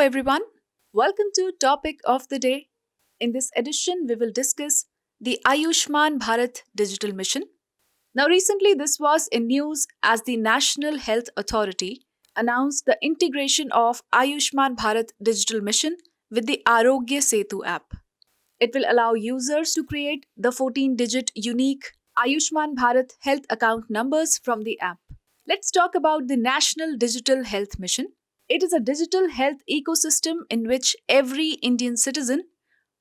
everyone. Welcome to Topic of the Day. In this edition, we will discuss the Ayushman Bharat Digital Mission. Now, recently, this was in news as the National Health Authority announced the integration of Ayushman Bharat Digital Mission with the Aarogya Setu app. It will allow users to create the 14-digit unique Ayushman Bharat Health Account numbers from the app. Let's talk about the National Digital Health Mission. It is a digital health ecosystem in which every Indian citizen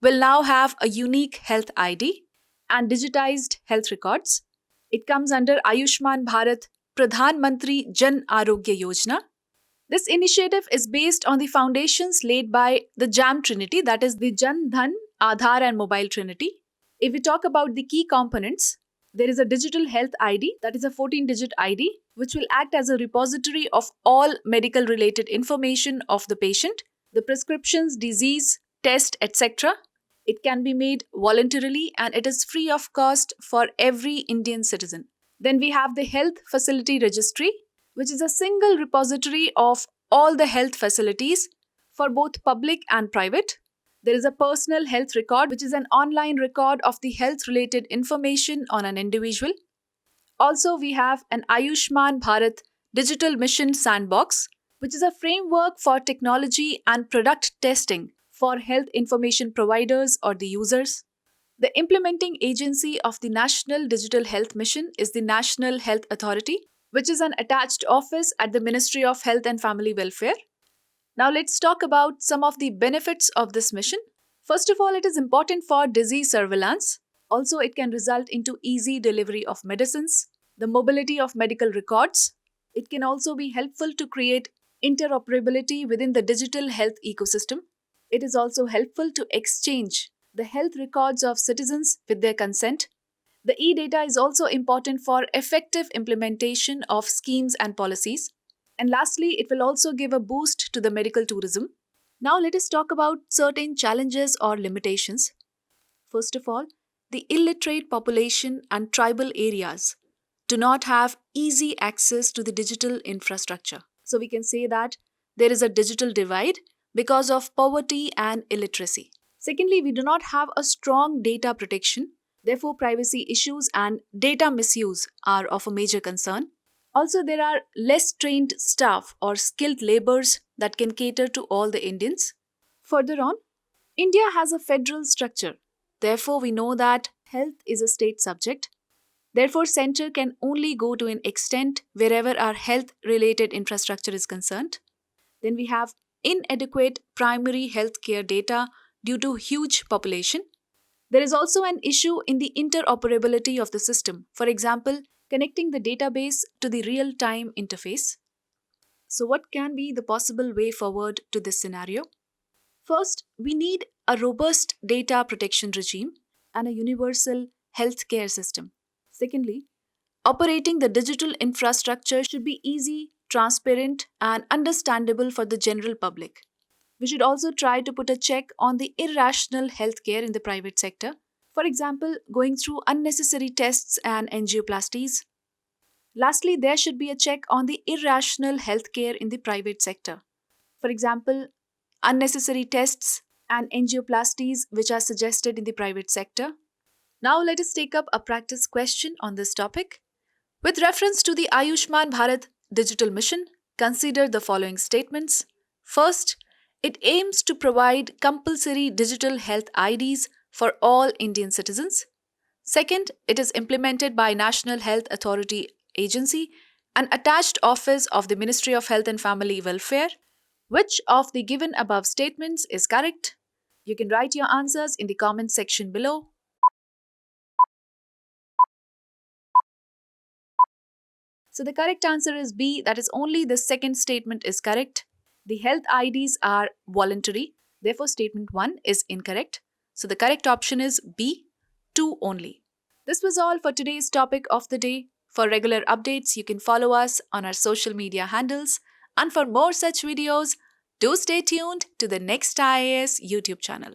will now have a unique health ID and digitized health records. It comes under Ayushman Bharat Pradhan Mantri Jan Dhan. This initiative is based on the foundations laid by the JAM Trinity, that is the Jan Dhan, Aadhaar and Mobile Trinity. If we talk about the key components, there is a digital health ID, that is a 14-digit ID, which will act as a repository of all medical-related information of the patient, the prescriptions, disease, test, etc. It can be made voluntarily and it is free of cost for every Indian citizen. Then we have the Health Facility Registry, which is a single repository of all the health facilities for both public and private. There is a personal health record, which is an online record of the health-related information on an individual. Also, we have an Ayushman Bharat Digital Mission Sandbox, which is a framework for technology and product testing for health information providers or the users. The implementing agency of the National Digital Health Mission is the National Health Authority, which is an attached office at the Ministry of Health and Family Welfare. Now let's talk about some of the benefits of this mission. First of all, it is important for disease surveillance. Also, it can result into easy delivery of medicines, the mobility of medical records. It can also be helpful to create interoperability within the digital health ecosystem. It is also helpful to exchange the health records of citizens with their consent. The e-data is also important for effective implementation of schemes and policies. And lastly, it will also give a boost to the medical tourism. Now let us talk about certain challenges or limitations. First of all, the illiterate population and tribal areas do not have easy access to the digital infrastructure. So we can say that there is a digital divide because of poverty and illiteracy. Secondly, we do not have a strong data protection. Therefore, privacy issues and data misuse are of a major concern. Also, there are less trained staff or skilled laborers that can cater to all the Indians. Further on, India has a federal structure. Therefore, we know that health is a state subject. Therefore, center can only go to an extent wherever our health-related infrastructure is concerned. Then we have inadequate primary healthcare data due to huge population. There is also an issue in the interoperability of the system. For example, connecting the database to the real-time interface. So what can be the possible way forward to this scenario? First, we need a robust data protection regime and a universal healthcare system. Secondly, operating the digital infrastructure should be easy, transparent, and understandable for the general public. We should also try to put a check on the irrational healthcare in the private sector. For example, going through unnecessary tests and angioplasties. Lastly, there should be a check on the irrational healthcare in the private sector. For example, unnecessary tests and angioplasties which are suggested in the private sector. Now let us take up a practice question on this topic. With reference to the Ayushman Bharat Digital Mission, consider the following statements. First, it aims to provide compulsory digital health IDs for all Indian citizens. Second, it is implemented by National Health Authority Agency, an attached office of the Ministry of Health and Family Welfare. Which of the given above statements is correct? You can write your answers in the comment section below. So the correct answer is B, that is only the second statement is correct. The health IDs are voluntary, therefore statement 1 is incorrect. So the correct option is B, 2 only. This was all for today's topic of the day. For regular updates, you can follow us on our social media handles. And for more such videos, do stay tuned to the next IAS YouTube channel.